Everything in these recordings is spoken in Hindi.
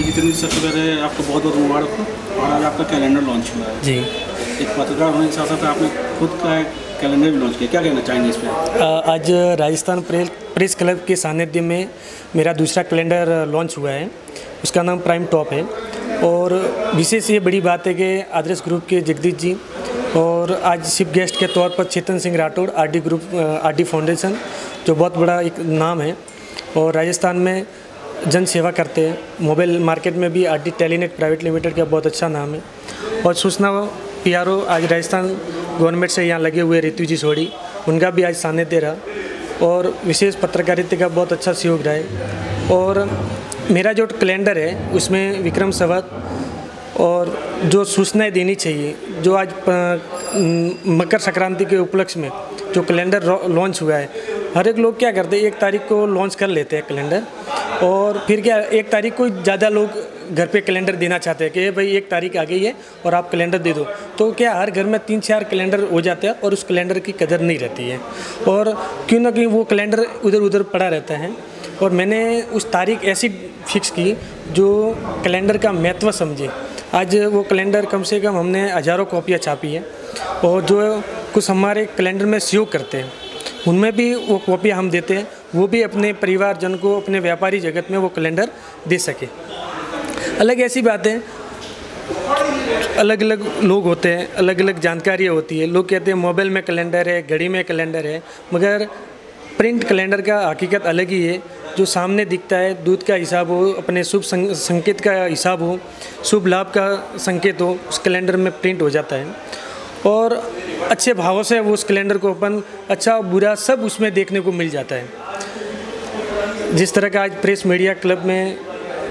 जितेंद्र जी, सबसे पहले आपको बहुत बहुत मुबारक हो और आज आपका कैलेंडर लॉन्च हुआ है। जी। एक पत्रकार होने के साथ साथ आपने खुद का कैलेंडर भी लॉन्च किया, क्या कहना चाहेंगे इस पर? आज राजस्थान प्रेस क्लब के सानिध्य में मेरा दूसरा कैलेंडर लॉन्च हुआ है। उसका नाम प्राइम टॉप है और विशेष ये बड़ी बात है कि आदर्श ग्रुप के जगदीश जी और आज चीफ गेस्ट के तौर पर Chetan Singh Rathore, RD group, RD foundation, जो बहुत बड़ा एक नाम है और राजस्थान में जन सेवा करते हैं। मोबाइल मार्केट में भी आरडी टेलीनेट प्राइवेट लिमिटेड का बहुत अच्छा नाम है। और सूचना पीआरओ आज राजस्थान गवर्नमेंट से यहाँ लगे हुए ऋतु जी सोढ़ी, उनका भी आज सानिध्य रहा और विशेष पत्रकारिता का बहुत अच्छा सहयोग रहा है। और मेरा जो कैलेंडर है उसमें विक्रम संवत और जो सूचनाएं देनी चाहिए, जो आज मकर संक्रांति के उपलक्ष्य में जो कैलेंडर लॉन्च हुआ है, हर एक लोग क्या करते हैं, 1 तारीख को लॉन्च कर लेते हैं कैलेंडर और फिर क्या 1 तारीख को ज़्यादा लोग घर पे कैलेंडर देना चाहते हैं कि भाई 1 तारीख आ गई है और आप कैलेंडर दे दो। तो क्या हर घर में 3-4 कैलेंडर हो जाते हैं और उस कैलेंडर की कदर नहीं रहती है और क्यों ना क्यों वो कैलेंडर उधर उधर पड़ा रहता है। और मैंने उस तारीख ऐसी फिक्स की जो कैलेंडर का महत्व समझे। आज वो कैलेंडर कम से कम हमने हज़ारों कॉपियाँ छापी है और जो कुछ हमारे कैलेंडर में सहयोग करते हैं उनमें भी वो कॉपियाँ हम देते हैं, वो भी अपने परिवारजन को, अपने व्यापारी जगत में वो कैलेंडर दे सके। अलग ऐसी बातें, अलग अलग लोग होते हैं, अलग अलग जानकारियाँ होती है। लोग कहते हैं मोबाइल में कैलेंडर है, घड़ी में कैलेंडर है, मगर प्रिंट कैलेंडर का हकीकत अलग ही है। जो सामने दिखता है, दूध का हिसाब हो, अपने शुभ संकेत का हिसाब हो, शुभ लाभ का संकेत हो, उस कैलेंडर में प्रिंट हो जाता है और अच्छे भावों से वो उस कैलेंडर को अपन अच्छा बुरा सब उसमें देखने को मिल जाता है। जिस तरह का आज प्रेस मीडिया क्लब में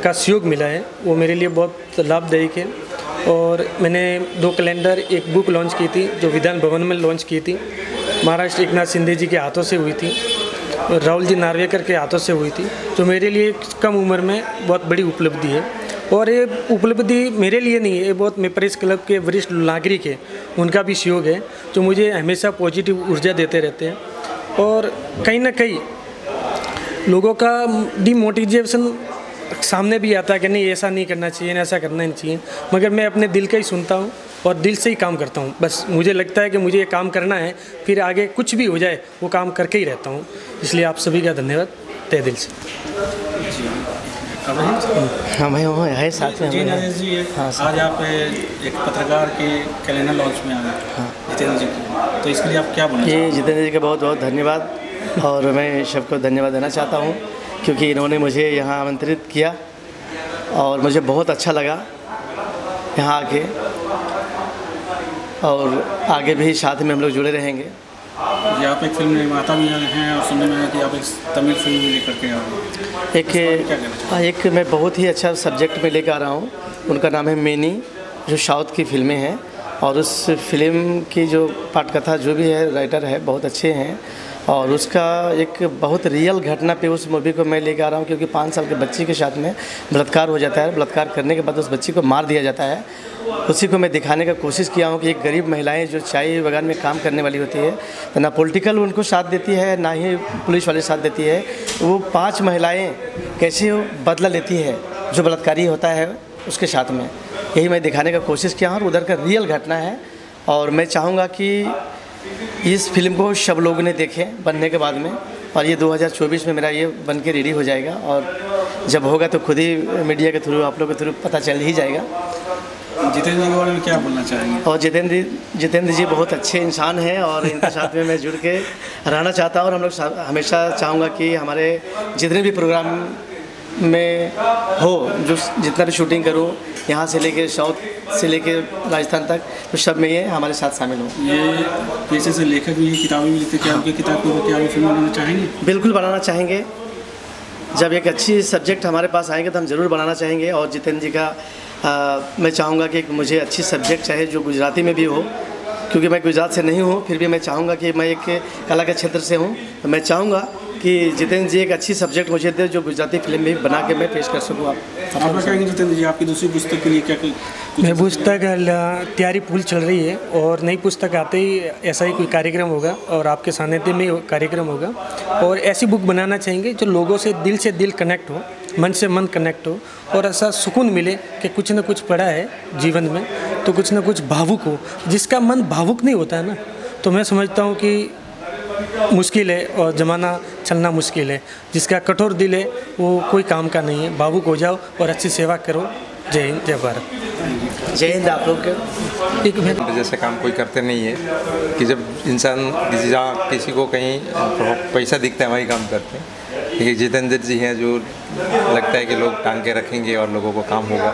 का सहयोग मिला है वो मेरे लिए बहुत लाभदायक है। और मैंने 2 कैलेंडर, एक बुक लॉन्च की थी जो विधान भवन में लॉन्च की थी, महाराष्ट्र एकनाथ शिंदे जी के हाथों से हुई थी, राहुल जी नार्वेकर के हाथों से हुई थी, जो मेरे लिए कम उम्र में बहुत बड़ी उपलब्धि है। और ये उपलब्धि मेरे लिए नहीं है, ये बहुत मैं प्रेस क्लब के वरिष्ठ नागरिक है उनका भी सहयोग है जो मुझे हमेशा पॉजिटिव ऊर्जा देते रहते हैं। और कहीं ना कहीं लोगों का डिमोटिवेशन सामने भी आता है कि नहीं ऐसा नहीं करना चाहिए, ऐसा करना नहीं चाहिए, मगर मैं अपने दिल का ही सुनता हूँ और दिल से ही काम करता हूँ। बस मुझे लगता है कि मुझे ये काम करना है, फिर आगे कुछ भी हो जाए वो काम करके ही रहता हूँ। इसलिए आप सभी का धन्यवाद तहे दिल से। हाँ भाई वहाँ है साथ में। जी नरेश जी, हाँ, आज आप एक पत्रकार के कैलेंडर लॉन्च में आ गए। हाँ, जितेंद्र जी को, तो इसके लिए आप क्या बोलना चाहेंगे? जी जितेंद्र जी का बहुत बहुत धन्यवाद और मैं सबको धन्यवाद देना चाहता हूँ क्योंकि इन्होंने मुझे यहाँ आमंत्रित किया और मुझे बहुत अच्छा लगा यहाँ आके और आगे भी साथ में हम लोग जुड़े रहेंगे। जी, आप एक फिल्म निर्माता भी हैं और सुनने में आया कि आप एक तमिल फिल्म भी लेकर के आ एक मैं बहुत ही अच्छा सब्जेक्ट में लेकर आ रहा हूँ। उनका नाम है मैनी, जो साउथ की फिल्में हैं और उस फिल्म की जो पटकथा जो भी है, राइटर है बहुत अच्छे हैं और उसका एक बहुत रियल घटना पे उस मूवी को मैं लेकर आ रहा हूँ क्योंकि 5 साल के बच्ची के साथ में बलात्कार हो जाता है। बलात्कार करने के बाद उस बच्ची को मार दिया जाता है। उसी को मैं दिखाने का कोशिश किया हूँ कि एक गरीब महिलाएं जो चाय बागान में काम करने वाली होती है तो ना पॉलिटिकल उनको साथ देती है ना ही पुलिस वाले साथ देती है। वो 5 महिलाएं कैसे बदला लेती है जो बलात्कारी होता है उसके साथ में, यही मैं दिखाने का कोशिश किया हूँ और उधर का रियल घटना है। और मैं चाहूँगा कि इस फिल्म को सब लोगों ने देखें बनने के बाद में और ये 2024 में मेरा ये बन के रेडी हो जाएगा और जब होगा तो खुद ही मीडिया के थ्रू, आप लोगों के थ्रू पता चल ही जाएगा। जितेंद्र जी के बारे में क्या बोलना चाहेंगे? और जितेंद्र जी बहुत अच्छे इंसान हैं और इनके साथ में मैं जुड़ के रहना चाहता हूँ और हम लोग हमेशा चाहूँगा कि हमारे जितने भी प्रोग्राम में हो, जो जितना भी शूटिंग करूँ यहाँ से लेके साउथ से लेके राजस्थान तक, तो सब में ये हमारे साथ शामिल हो। ये पेशे से लेखक भी किताबें भी लिखते, क्या आपकी किताब को क्या आप फिल्म बनाना चाहेंगे? बिल्कुल बनाना चाहेंगे। जब एक अच्छी सब्जेक्ट हमारे पास आएंगे तो हम ज़रूर बनाना चाहेंगे। और जितेंद्र जी का मैं चाहूँगा कि मुझे अच्छी सब्जेक्ट चाहे जो गुजराती में भी हो, क्योंकि मैं गुजरात से नहीं हूँ, फिर भी मैं चाहूँगा कि मैं एक कला के क्षेत्र से हूँ, तो मैं चाहूँगा कि जितेंद्र जी एक अच्छी सब्जेक्ट मुझे दे जो गुजराती फिल्म में बना के मैं पेश कर सकूँ। आप क्या कहेंगे जितेंद्र जी, आपकी दूसरी पुस्तक के लिए क्या? मैं पुस्तक तैयारी फुल चल रही है और नई पुस्तक आते ही ऐसा ही कोई कार्यक्रम होगा और आपके सानिध्य में कार्यक्रम होगा और ऐसी बुक बनाना चाहेंगे जो लोगों से दिल कनेक्ट हो। मन से मन कनेक्ट हो और ऐसा सुकून मिले कि कुछ ना कुछ पड़ा है जीवन में तो कुछ ना कुछ भावुक हो। जिसका मन भावुक नहीं होता है ना, तो मैं समझता हूँ कि मुश्किल है और ज़माना चलना मुश्किल है। जिसका कठोर दिल है वो कोई काम का नहीं है। भावुक हो जाओ और अच्छी सेवा करो। जय हिंद, जय भारत। जय हिंद। आप लोग के एक मिनट, जैसे काम कोई करते नहीं है कि जब इंसान किसी को कहीं पैसा दिखता है वही काम करते हैं। ये जितेंद्र जी हैं जो लगता है कि लोग टांग के रखेंगे और लोगों को काम होगा।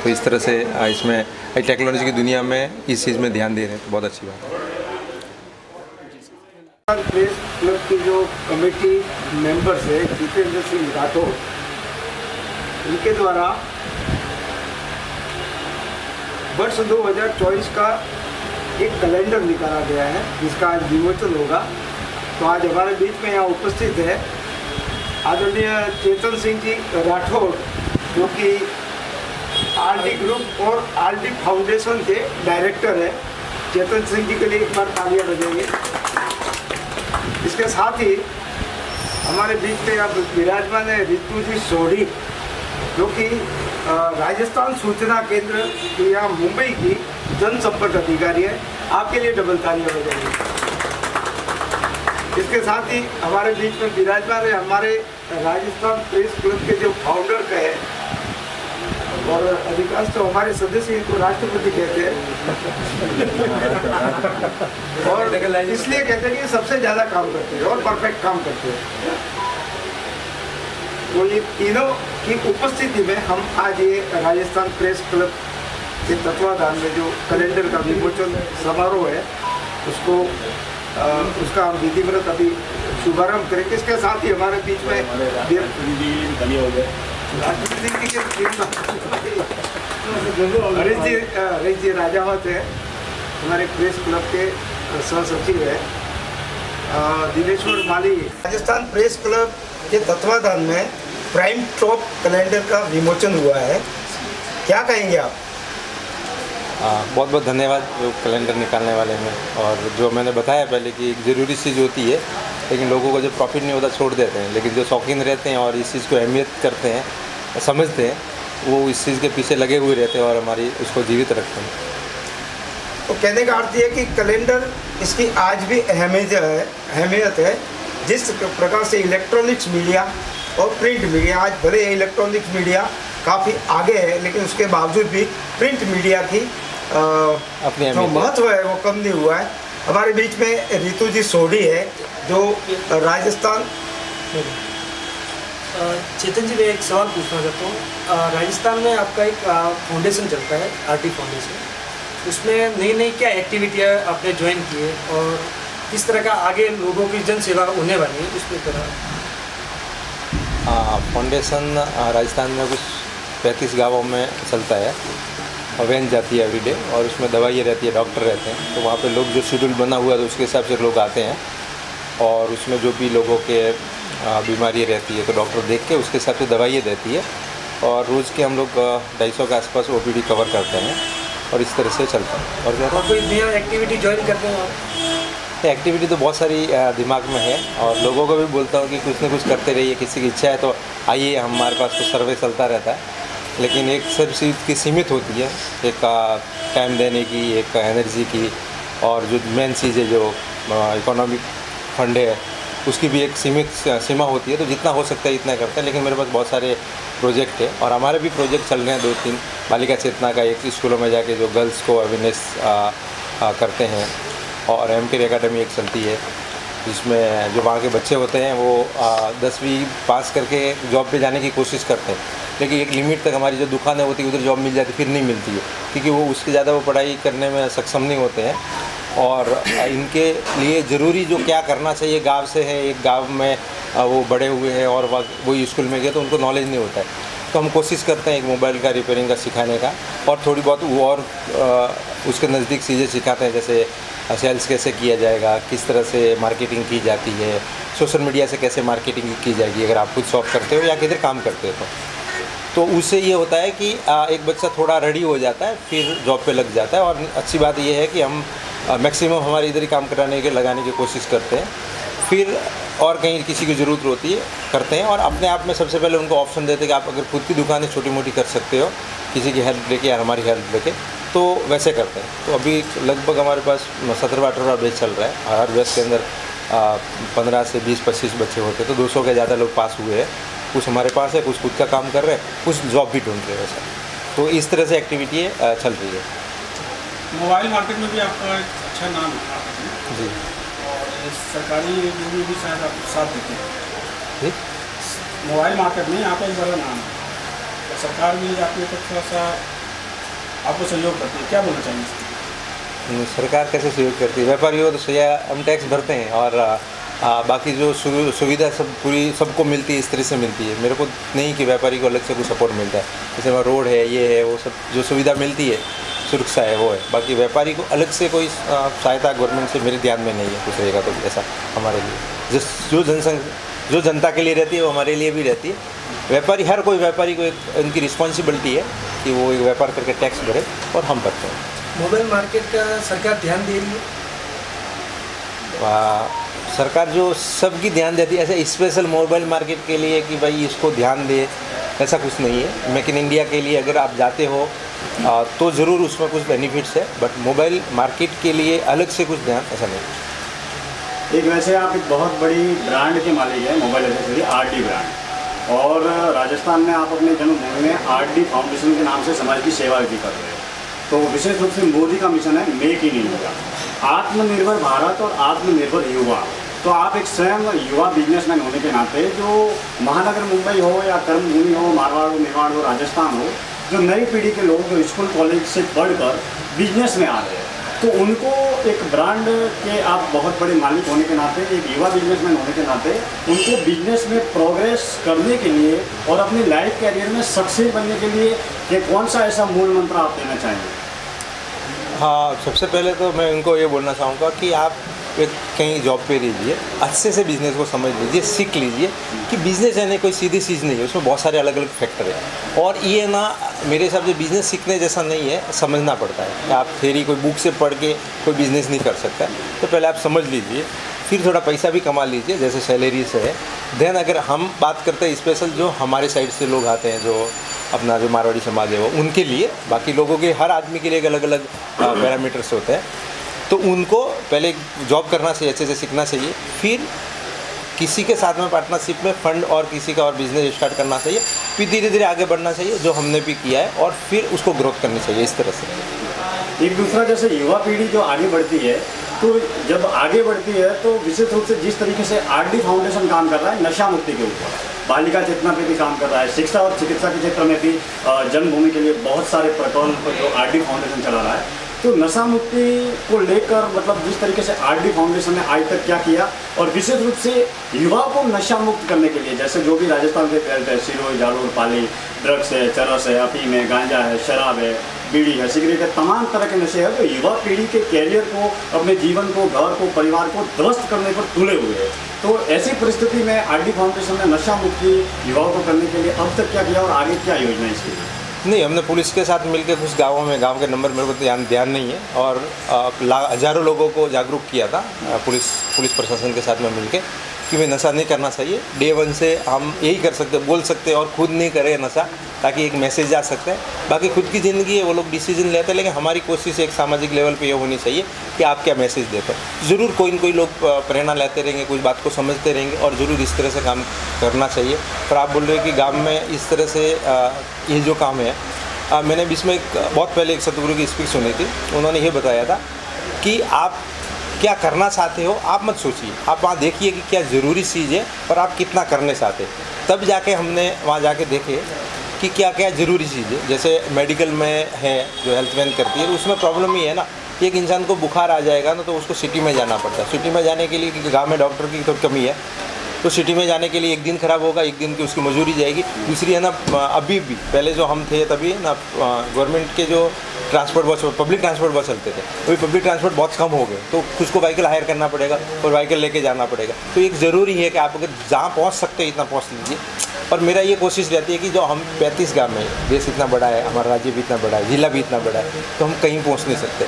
तो इस तरह से इसमें टेक्नोलॉजी की दुनिया में इस चीज़ में ध्यान दे रहे हैं, तो बहुत अच्छी बात है। प्रेस क्लब की जो कमेटी मेंबर्स है जितेंद्र सिंह राठौर, उनके द्वारा वर्ष 2024 का एक कैलेंडर निकाला गया है जिसका आज विमोचन होगा। तो आज हमारे बीच में यहाँ उपस्थित है आदरणीय चेतन सिंह जी राठौर, जो कि आरडी ग्रुप और आरडी फाउंडेशन के डायरेक्टर है। चेतन सिंह जी के लिए एक बार तालियां बजाइए। इसके साथ ही हमारे बीच में अब विराजमान है रितु जी सोढ़ी, जो कि राजस्थान सूचना केंद्र की यहाँ मुंबई की जनसंपर्क अधिकारी है। आपके लिए डबल तालियां बजाइए। इसके साथ ही हमारे बीच में विराजमान है हमारे राजस्थान प्रेस क्लब के जो फाउंडर का है, और अधिकांश तो हमारे सदस्य इनको राष्ट्रपति कहते हैं और इसलिए कहते हैं कि सबसे ज़्यादा काम करते हैं और परफेक्ट काम करते हैं। तो ये तीनों की उपस्थिति में हम आज ये राजस्थान प्रेस क्लब के तत्वाधान में जो कैलेंडर का विमोचन समारोह है उसका हम विधिवत अभी शुभारंभ करेंगे। इसके साथ ही हमारे बीच में हरीश जी राजावत है, हमारे प्रेस क्लब के सह सचिव है। दिनेश्वर माली, राजस्थान प्रेस क्लब के तत्वाधान में प्राइम टॉप कैलेंडर का विमोचन हुआ है। क्या कहेंगे आप? बहुत बहुत धन्यवाद जो कैलेंडर निकालने वाले हैं। और जो मैंने बताया पहले कि एक ज़रूरी चीज़ होती है, लेकिन लोगों को जो प्रॉफिट नहीं होता छोड़ देते हैं, लेकिन जो शौकीन रहते हैं और इस चीज़ को अहमियत करते हैं, समझते हैं, वो इस चीज़ के पीछे लगे हुए रहते हैं और हमारी उसको जीवित रखते हैं। तो कहने का अर्थ ये कि कैलेंडर इसकी आज भी अहमियत है। जिस प्रकार से इलेक्ट्रॉनिक्स मीडिया और प्रिंट मीडिया, आज भले इलेक्ट्रॉनिक्स मीडिया काफ़ी आगे है, लेकिन उसके बावजूद भी प्रिंट मीडिया की अपनी जो महत्व है वो कम नहीं हुआ है। हमारे बीच में रितु जी सोढ़ी है, जो राजस्थान। चेतन जी, मैं एक सवाल पूछना चाहता हूँ। राजस्थान में आपका एक फाउंडेशन चलता है, आरटी फाउंडेशन, उसमें नई नई क्या एक्टिविटियाँ आपने ज्वाइन की है और किस तरह का आगे लोगों की जन सेवा होने वाली है, उसमें तरह? फाउंडेशन राजस्थान में कुछ 35 गाँवों में चलता है और वैन जाती है एवरीडे, और उसमें दवाइयाँ रहती है, डॉक्टर रहते हैं। तो वहाँ पे लोग जो शेड्यूल बना हुआ है तो उसके हिसाब से लोग आते हैं, और उसमें जो भी लोगों के बीमारी रहती है तो डॉक्टर देख के उसके हिसाब से दवाइयाँ देती है। और रोज़ के हम लोग 250 के आसपास OPD कवर करते हैं और इस तरह से चलता है। और क्या कोई नया एक्टिविटी ज्वाइन करते हैं आप? एक्टिविटी तो बहुत सारी दिमाग में है, और लोगों को भी बोलता हूँ कि कुछ ना कुछ करते रहिए। किसी की इच्छा है तो आइए, हमारे पास तो सर्वे चलता रहता है, लेकिन एक सब चीज़ की सीमित होती है, एक टाइम देने की, एक एनर्जी की, और जो मेन चीज़ है जो इकोनॉमिक फंड है उसकी भी एक सीमित सीमा होती है। तो जितना हो सकता है इतना करते हैं, लेकिन मेरे पास बहुत सारे प्रोजेक्ट है और हमारे भी प्रोजेक्ट चल रहे हैं। 2-3 बालिका चेतना का, एक स्कूलों में जाके जो गर्ल्स को अवेयरनेस करते हैं, और एमकेर एकेडमी एक चलती है जिसमें जो वहाँ के बच्चे होते हैं वो 10वीं पास करके जॉब पे जाने की कोशिश करते हैं, लेकिन एक लिमिट तक हमारी जो दुकानें होती है उधर जॉब मिल जाती, फिर नहीं मिलती है, क्योंकि वो उससे ज़्यादा वो पढ़ाई करने में सक्षम नहीं होते हैं। और इनके लिए ज़रूरी जो क्या करना चाहिए, गांव से है, एक गांव में वो बड़े हुए हैं और वो स्कूल में गए तो उनको नॉलेज नहीं होता है। तो हम कोशिश करते हैं एक मोबाइल का रिपेयरिंग का सिखाने का, और थोड़ी बहुत वो और उसके नज़दीक चीज़ें सिखाते हैं, जैसे सेल्स कैसे किया जाएगा, किस तरह से मार्केटिंग की जाती है, सोशल मीडिया से कैसे मार्केटिंग की जाएगी अगर आप खुद शॉप करते हो या किधर काम करते हो। तो उससे ये होता है कि एक बच्चा थोड़ा रेडी हो जाता है, फिर जॉब पे लग जाता है। और अच्छी बात ये है कि हम मैक्सिमम हमारे इधर ही काम कराने के लगाने की कोशिश करते हैं। फिर और कहीं किसी की ज़रूरत होती है करते हैं, और अपने आप में सबसे पहले उनको ऑप्शन देते हैं कि आप अगर खुद की दुकानें छोटी मोटी कर सकते हो किसी की हेल्प लेके या हमारी हेल्प लेके, तो वैसे करते हैं। तो अभी लगभग हमारे पास 17-18 बैच चल रहा है। हर बैच के अंदर 15 से 20-25 बच्चे होते हैं, तो 200 के ज़्यादा लोग पास हुए हैं। कुछ हमारे पास है, कुछ खुद का काम कर रहे हैं, कुछ जॉब भी ढूंढ रहे हैं वैसा। तो इस तरह से एक्टिविटी चल रही है। मोबाइल मार्केट में भी आपका एक अच्छा नाम है जी। और सरकारी में भी शायद आप साथ देते हैं जी। मोबाइल मार्केट में आपका एक बड़ा नाम है, तो सरकार भी आपके ऊपर थोड़ा सा आपको सहयोग करती है, क्या बोलना चाहिए इसके? सरकार कैसे सहयोग करती है? व्यापारी हो तो सही, हम टैक्स भरते हैं और बाकी जो सुविधा सब पूरी सबको मिलती है, इस तरह से मिलती है। मेरे को नहीं कि व्यापारी को अलग से कुछ सपोर्ट मिलता है, जैसे वहाँ रोड है, ये है, वो सब जो सुविधा मिलती है, सुरक्षा है, वो है। बाकी व्यापारी को अलग से कोई सहायता गवर्नमेंट से मेरे ध्यान में नहीं है कुछ रहेगा तो ऐसा हमारे लिए। जो जनता के लिए रहती है वो हमारे लिए भी रहती है। व्यापारी, हर कोई व्यापारी को एक उनकी रिस्पॉन्सिबिलिटी है कि वो एक व्यापार करके टैक्स भरे, और हम भरते हैं। मोबाइल मार्केट का सरकार ध्यान दे रही है? सरकार जो सबकी ध्यान देती है, ऐसे स्पेशल मोबाइल मार्केट के लिए कि भाई इसको ध्यान दे, ऐसा कुछ नहीं है। मेक इन इंडिया के लिए अगर आप जाते हो तो ज़रूर उसमें कुछ बेनिफिट्स है, बट मोबाइल मार्केट के लिए अलग से कुछ ध्यान ऐसा नहीं। एक वैसे आप एक बहुत बड़ी ब्रांड के मालिक हैं, मोबाइल एसेसरी आरडी ब्रांड, और राजस्थान में आप अपने जन्मभूमि में आरडी फाउंडेशन के नाम से समाज की सेवा भी कर रहे हैं। तो विशेष रूप से मोदी का मिशन है मेक इन इंडिया, आत्मनिर्भर भारत और आत्मनिर्भर युवा। तो आप एक स्वयं युवा बिजनेसमैन होने के नाते, जो महानगर मुंबई हो या कर्मभूमि हो, मारवाड़ हो, मेवाड़ हो, राजस्थान हो, जो नई पीढ़ी के लोग जो स्कूल कॉलेज से पढ़कर बिजनेस में आ रहे हैं, तो उनको एक ब्रांड के आप बहुत बड़े मालिक होने के नाते, एक युवा बिजनेसमैन होने के नाते, उनको बिजनेस में प्रोग्रेस करने के लिए और अपनी लाइफ कैरियर में सक्सेस बनने के लिए ये कौन सा ऐसा मूल मंत्र आप देना चाहेंगे? हाँ, सबसे पहले तो मैं उनको ये बोलना चाहूँगा कि आप एक कहीं जॉब पे रहिए, अच्छे से बिज़नेस को समझ लीजिए, सीख लीजिए कि बिज़नेस है ना कोई सीधी चीज़ नहीं है, उसमें बहुत सारे अलग अलग फैक्टर हैं। और ये ना मेरे हिसाब से बिज़नेस सीखने जैसा नहीं है, समझना पड़ता है कि आप थ्योरी कोई बुक से पढ़ के कोई बिज़नेस नहीं कर सकता है। तो पहले आप समझ लीजिए, फिर थोड़ा पैसा भी कमा लीजिए जैसे सैलरी से है। देन अगर हम बात करते हैं स्पेशल जो हमारे साइड से लोग आते हैं, जो अपना जो मारवाड़ी समाज है वो, उनके लिए, बाकी लोगों के हर आदमी के लिए एक अलग अलग पैरामीटर्स होते हैं। तो उनको पहले जॉब करना चाहिए, अच्छे से सीखना चाहिए, फिर किसी के साथ में पार्टनरशिप में फंड और किसी का और बिजनेस स्टार्ट करना चाहिए, फिर धीरे धीरे आगे बढ़ना चाहिए जो हमने भी किया है, और फिर उसको ग्रोथ करनी चाहिए इस तरह से। एक दूसरा, जैसे युवा पीढ़ी जो आगे बढ़ती है, तो जब आगे बढ़ती है तो विशेष रूप से जिस तरीके से आरडी फाउंडेशन काम कर रहा है नशा मुक्ति के ऊपर, बालिका चेतना पे भी काम कर रहा है, शिक्षा और चिकित्सा के क्षेत्र में भी जन्मभूमि के लिए बहुत सारे प्रकल्प जो आरडी फाउंडेशन चला रहा है। तो नशा मुक्ति को लेकर मतलब जिस तरीके से आरडी फाउंडेशन ने आज तक क्या किया, और विशेष रूप से युवाओं को नशा मुक्त करने के लिए, जैसे जो भी राजस्थान के बेल्ट है, सिरोही, जालोर, पाली, ड्रग्स है, चरस है, अफीम है, गांजा है, शराब है, बीड़ी है, सिगरेट है, तमाम तरह के नशे हैं, तो युवा पीढ़ी के कैरियर को, अपने जीवन को, घर को, परिवार को ध्वस्त करने पर तुले हुए हैं। तो ऐसी परिस्थिति में आरडी फाउंडेशन ने नशा मुक्ति युवाओं को करने के लिए अब तक क्या किया और आगे क्या योजना है इसके लिए? नहीं, हमने पुलिस के साथ मिलकर कुछ गाँवों में, गांव के नंबर मेरे को ध्यान नहीं है, और हज़ारों लोगों को जागरूक किया था पुलिस प्रशासन के साथ में मिलकर कि भाई नशा नहीं करना चाहिए। डे 1 से हम यही कर सकते, बोल सकते और खुद नहीं करें नशा, ताकि एक मैसेज जा सकता है। बाकी खुद की ज़िंदगी है, वो लोग डिसीजन लेते हैं, लेकिन हमारी कोशिश एक सामाजिक लेवल पे ये होनी चाहिए कि आप क्या मैसेज देते हैं। ज़रूर कोई न कोई लोग प्रेरणा लेते रहेंगे, कुछ बात को समझते रहेंगे, और ज़रूर इस तरह से काम करना चाहिए। पर आप बोल रहे हो कि गाँव में इस तरह से ये जो काम है, मैंने बीच में बहुत पहले एक सतगुरु की स्पीच सुनी थी, उन्होंने ये बताया था कि आप क्या करना चाहते हो आप मत सोचिए, आप वहाँ देखिए कि क्या ज़रूरी चीज़ है और आप कितना करने चाहते। तब जाके हमने वहाँ जाके देखे कि क्या क्या ज़रूरी चीज़ है। जैसे मेडिकल में है जो हेल्थ वैन करती है, उसमें प्रॉब्लम ही है ना, एक इंसान को बुखार आ जाएगा ना तो उसको सिटी में जाना पड़ता है। सिटी में जाने के लिए, क्योंकि गाँव में डॉक्टर की तो कमी है, तो सिटी में जाने के लिए एक दिन खराब होगा, एक दिन की उसकी मजदूरी जाएगी। दूसरी है ना, अभी भी पहले जो हम थे तभी ना गवर्नमेंट के जो transport bus, public transport bus चलते थे, अभी पब्लिक ट्रांसपोर्ट बहुत कम हो गए, तो उसको व्हीकल हायर करना पड़ेगा और व्हीकल लेके जाना पड़ेगा। तो एक ज़रूरी है कि आप अगर जहाँ पहुँच सकते हैं इतना पहुँच लीजिए। और मेरा ये कोशिश रहती है कि जो हम 35 गाँव में, देश इतना बड़ा है, हमारा राज्य भी इतना बड़ा है, जिला भी इतना बड़ा है, तो हम कहीं पहुँच नहीं सकते।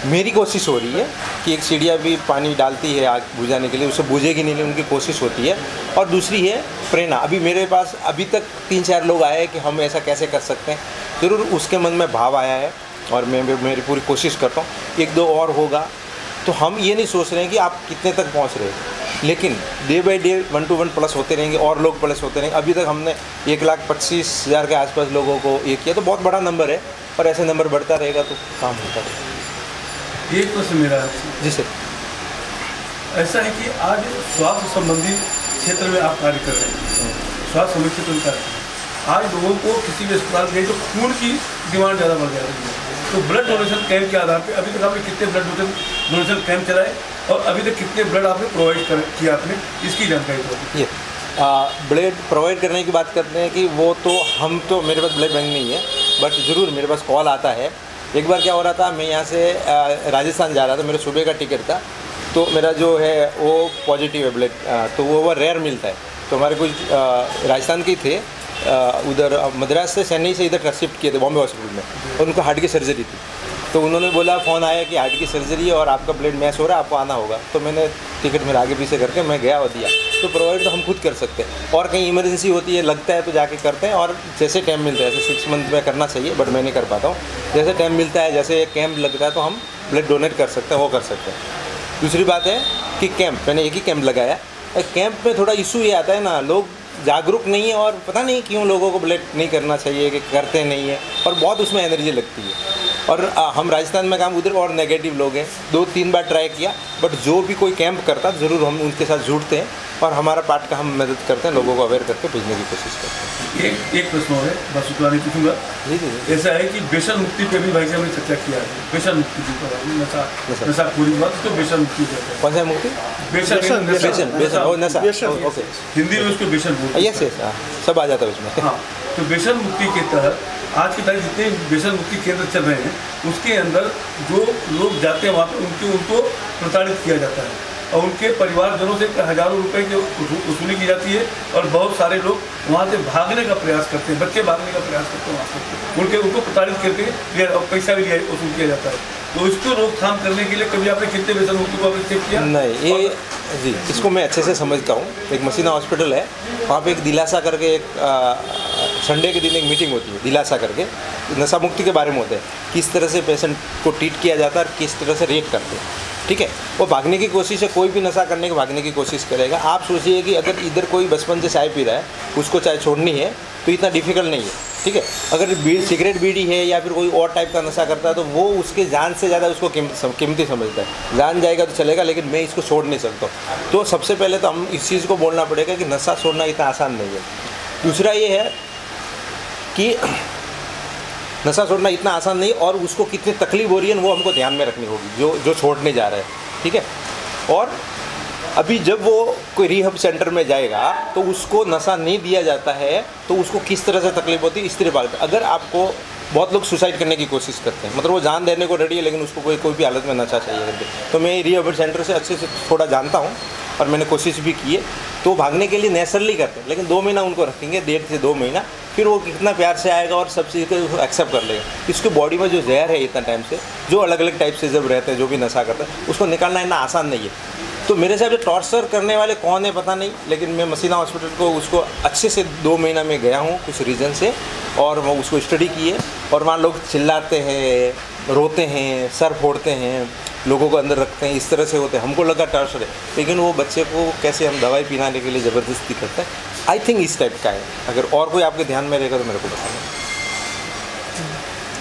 मेरी कोशिश हो रही है कि एक चिड़िया भी पानी डालती है आग बुझाने के लिए, उसे बुझेगी नहीं, उनकी कोशिश होती है। और दूसरी है प्रेरणा। अभी मेरे पास अभी तक 3-4 लोग आए हैं कि हम ऐसा कैसे कर सकते हैं, ज़रूर उसके मन में भाव आया है और मैं मेरी पूरी कोशिश करता हूँ। 1-2 और होगा तो हम ये नहीं सोच रहे हैं कि आप कितने तक पहुँच रहे हैं, लेकिन day by day 1 to 1 plus होते रहेंगे और लोग प्लस होते रहेंगे। अभी तक हमने 1,25,000 के आसपास लोगों को ये किया, तो बहुत बड़ा नंबर है और ऐसे नंबर बढ़ता रहेगा तो काम होता रहेगा। एक प्रश्न मेरा है जी सर। ऐसा है कि आज स्वास्थ्य संबंधी क्षेत्र में आप कार्य कर रहे हैं, स्वास्थ्य संबंधी क्षेत्र में कार्य कर रहे हैं। आज लोगों को किसी भी अस्पताल गए तो खून की डिमांड ज़्यादा बढ़ जा रही है, तो ब्लड डोनेशन कैंप के आधार पर अभी तक आपने कितने ब्लड डोनेशन कैंप चलाए और अभी तक कितने ब्लड आपने प्रोवाइड किया आपने, इसकी जानकारी दो। ये ब्लड प्रोवाइड करने की बात करते हैं कि वो तो हम तो मेरे पास ब्लड बैंक नहीं है, बट ज़रूर मेरे पास कॉल आता है। एक बार क्या हो रहा था, मैं यहाँ से राजस्थान जा रहा था, मेरे सुबह का टिकट था, तो मेरा जो है वो पॉजिटिव है ब्लड, तो वो रेयर मिलता है। तो हमारे कुछ राजस्थान के थे, उधर मद्रास से चेन्नई से इधर शिफ्ट किए थे बॉम्बे हॉस्पिटल में, और उनको हार्ट की सर्जरी थी। तो उन्होंने बोला, फ़ोन आया कि हार्ट की सर्जरी है और आपका ब्लड मैच हो रहा है, आपको आना होगा। तो मैंने टिकट मेरा आगे पीछे करके मैं गया और दिया। तो प्रोवाइड तो हम खुद कर सकते हैं, और कहीं इमरजेंसी होती है, लगता है तो जाके करते हैं। और जैसे टाइम मिलता है, जैसे 6 मंथ में करना चाहिए बट मैं नहीं कर पाता हूँ, जैसे टाइम मिलता है, जैसे कैंप लगता है तो हम ब्लड डोनेट कर सकते हैं, वो कर सकते हैं। दूसरी बात है कि कैंप, मैंने एक ही कैंप लगाया। कैंप में थोड़ा इशू ये आता है ना, लोग जागरूक नहीं है और पता नहीं क्यों लोगों को ब्लड नहीं करना चाहिए, कि करते नहीं है, और बहुत उसमें एनर्जी लगती है। और हम राजस्थान में काम उधर और नेगेटिव लोग हैं, 2-3 बार ट्राई किया, बट जो भी कोई कैंप करता ज़रूर हम उनके साथ जुड़ते हैं और हमारा पार्ट का हम मदद करते हैं, लोगों को अवेयर करके भेजने की कोशिश करते हैं। एक प्रश्न और है, बस उतना नहीं पूछूंगा। जी जी। ऐसा है कि व्यसन मुक्ति पे भी भाई साहब ने चर्चा किया है, व्यसन मुक्ति के ऊपर, नशा पूरी बात तो व्यसन मुक्ति कहते हैं। कौन सा मुक्ति? व्यसन ओ नशा, ओके, हिंदी में उसको व्यसन बोलते हैं। यस यस, सब आ जाता है उसमें। हाँ, तो व्यसन मुक्ति के तहत आज के तारीख जितने व्यसन मुक्ति केंद्र चल रहे हैं, उसके अंदर जो लोग जाते हैं वहाँ पर उनको प्रताड़ित किया जाता है और उनके परिवारजनों से हज़ारों रुपए की वसूली की जाती है, और बहुत सारे लोग वहाँ से भागने का प्रयास करते हैं, बच्चे भागने का प्रयास करते हैं वहाँ से, उनको प्रताड़ित करके और पैसा भी वसूल किया जाता है। तो इसको रोकथाम करने के लिए कभी आपने कितने व्यसन मुक्ति को आपने चेक किया? नहीं, ये जी, इसको मैं अच्छे से समझता हूँ। एक मसीना हॉस्पिटल है, वहाँ पे एक दिलासा करके एक संडे के दिन एक मीटिंग होती है, दिलासा करके नशा मुक्ति के बारे में होता है, किस तरह से पेशेंट को ट्रीट किया जाता है और किस तरह से रिएक्ट करते हैं। ठीक है, वो भागने की कोशिश है, कोई भी नशा करने की भागने की कोशिश करेगा। आप सोचिए कि अगर इधर कोई बचपन से चाय पी रहा है, उसको चाय छोड़नी है तो इतना डिफिकल्ट नहीं है। ठीक है, अगर सिगरेट बीड़ी है या फिर कोई और टाइप का नशा करता है तो वो उसके जान से ज़्यादा उसको कीमती समझता है। जान जाएगा तो चलेगा, लेकिन मैं इसको छोड़ नहीं सकता। तो सबसे पहले तो हम इस चीज़ को बोलना पड़ेगा कि नशा छोड़ना इतना आसान नहीं है। दूसरा ये है कि नशा छोड़ना इतना आसान नहीं, और उसको कितनी तकलीफ हो रही है वो हमको ध्यान में रखनी होगी, जो छोड़ने जा रहा है। ठीक है, और अभी जब वो कोई रिहब सेंटर में जाएगा तो उसको नशा नहीं दिया जाता है तो उसको किस तरह से तकलीफ होती है, इस तरह बात। अगर आपको बहुत लोग सुसाइड करने की कोशिश करते हैं, मतलब वो जान देने को रेडी है लेकिन उसको कोई भी हालत में नशा चाहिए करते, तो मैं रिहब सेंटर से अच्छे से थोड़ा जानता हूँ और मैंने कोशिश भी की है। तो भागने के लिए नेचुरली करते हैं, लेकिन 2 महीना उनको रखेंगे, 1.5 से 2 महीना, फिर वो कितना प्यार से आएगा और सब चीज़ को एक्सेप्ट कर लेगा। इसके बॉडी में जो जहर है इतना टाइम से, जो अलग अलग टाइप से जब रहते हैं, जो भी नशा करते हैं, उसको निकालना इतना आसान नहीं है। तो मेरे हिसाब से टॉर्चर करने वाले कौन है पता नहीं, लेकिन मैं मसीना हॉस्पिटल को उसको अच्छे से 2 महीना में गया हूँ कुछ रीज़न से, और वो उसको स्टडी किए, और वहाँ लोग चिल्लाते हैं, रोते हैं, सर फोड़ते हैं, लोगों को अंदर रखते हैं, इस तरह से होते हैं। हमको लगा टॉर्चर है, लेकिन वो बच्चे को कैसे हम दवाई पिलाने के लिए ज़बरदस्ती करते हैं। आई थिंक इस टाइप का है। अगर और कोई आपके ध्यान में रहेगा तो मेरे को बताना।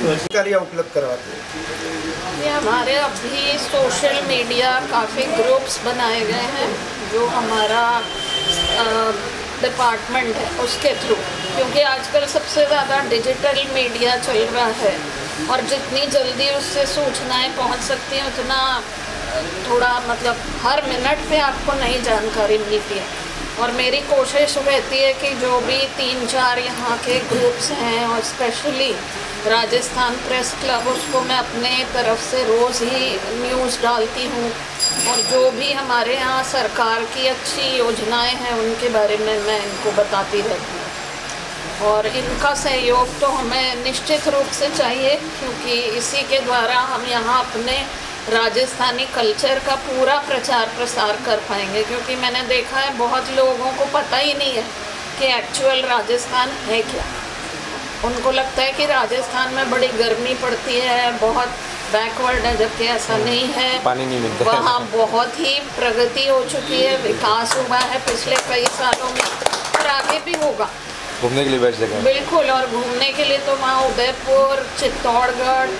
जानकारियाँ उपलब्ध करवाते हैं। ये हमारे अभी सोशल मीडिया काफ़ी ग्रुप्स बनाए गए हैं जो हमारा डिपार्टमेंट है उसके थ्रू, क्योंकि आजकल सबसे ज़्यादा डिजिटल मीडिया चल रहा है और जितनी जल्दी उससे सूचनाएं पहुंच सकती हैं उतना थोड़ा मतलब हर मिनट पे आपको नई जानकारी मिलती है। और मेरी कोशिश रहती है कि जो भी 3-4 यहाँ के ग्रुप्स हैं और स्पेशली राजस्थान प्रेस क्लब, उसको मैं अपने तरफ से रोज़ ही न्यूज़ डालती हूँ, और जो भी हमारे यहाँ सरकार की अच्छी योजनाएं हैं उनके बारे में मैं इनको बताती रहती हूँ। और इनका सहयोग तो हमें निश्चित रूप से चाहिए, क्योंकि इसी के द्वारा हम यहाँ अपने राजस्थानी कल्चर का पूरा प्रचार प्रसार कर पाएंगे, क्योंकि मैंने देखा है बहुत लोगों को पता ही नहीं है कि एक्चुअल राजस्थान है क्या। उनको लगता है कि राजस्थान में बड़ी गर्मी पड़ती है, बहुत बैकवर्ड है, जबकि ऐसा नहीं है। पानी नहीं मिलता वहाँ बहुत ही प्रगति हो चुकी है, विकास हुआ है पिछले कई सालों में और आगे भी होगा। घूमने के लिए बेस्ट जगह है। बिल्कुल, और घूमने के लिए तो वहाँ उदयपुर, चित्तौड़गढ़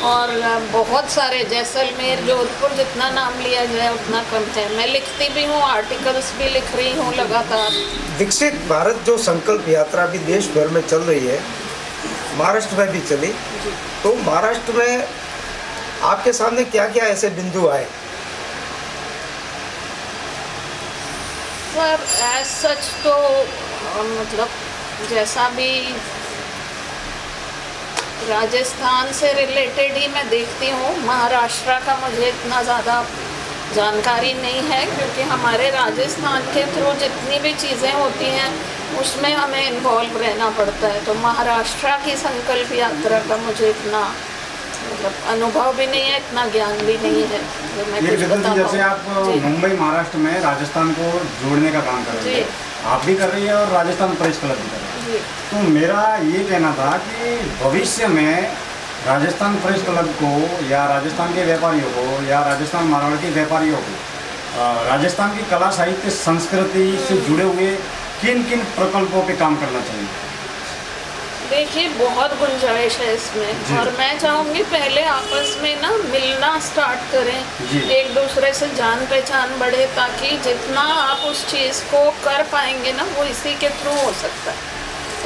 और बहुत सारे, जैसलमेर, जोधपुर, जितना नाम लिया जाए उतना कम है। मैं लिखती भी हूँ, आर्टिकल्स भी लिख रही हूँ लगातार। विकसित भारत जो संकल्प यात्रा भी देश भर में चल रही है, महाराष्ट्र में भी चली, तो महाराष्ट्र में आपके सामने क्या क्या ऐसे बिंदु आए? सर एज सच तो मतलब जैसा भी राजस्थान से रिलेटेड ही मैं देखती हूँ, महाराष्ट्र का मुझे इतना ज़्यादा जानकारी नहीं है, क्योंकि हमारे राजस्थान के थ्रू जितनी भी चीज़ें होती हैं उसमें हमें इन्वॉल्व रहना पड़ता है। तो महाराष्ट्र की संकल्प यात्रा का मुझे इतना मतलब अनुभव भी नहीं है, इतना ज्ञान भी नहीं है जो मैं कुछ बता पाऊँ। जैसे आप मुंबई महाराष्ट्र में राजस्थान को जोड़ने का काम कर रही है, आप भी कर रही है और राजस्थान प्रेस क्लब भी कर रही है, तो मेरा ये कहना था कि भविष्य में राजस्थान प्रेस क्लब को या राजस्थान के व्यापारियों को या राजस्थान मारवाड़ के व्यापारियों को राजस्थान की कला साहित्य संस्कृति से जुड़े हुए किन किन प्रकल्पों पे काम करना चाहिए? देखिए, बहुत गुंजाइश है इसमें, और मैं चाहूँगी पहले आपस में ना मिलना स्टार्ट करें, एक दूसरे से जान पहचान बढ़े, ताकि जितना आप उस चीज़ को कर पाएंगे ना वो इसी के थ्रू हो सकता है।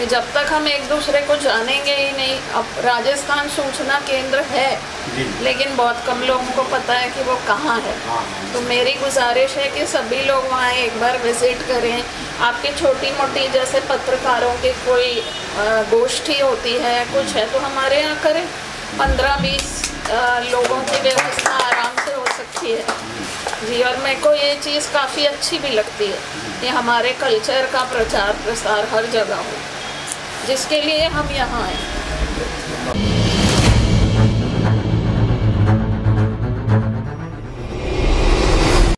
जब तक हम एक दूसरे को जानेंगे ही नहीं, अब राजस्थान सूचना केंद्र है लेकिन बहुत कम लोगों को पता है कि वो कहाँ है। तो मेरी गुजारिश है कि सभी लोग वहाँ एक बार विज़िट करें। आपकी छोटी मोटी जैसे पत्रकारों की कोई गोष्ठी होती है, कुछ है, तो हमारे यहाँ करें। 15-20 लोगों की व्यवस्था आराम से हो सकती है जी। और मेरे को ये चीज़ काफ़ी अच्छी भी लगती है कि हमारे कल्चर का प्रचार प्रसार हर जगह हो, जिसके लिए हम यहाँ आए।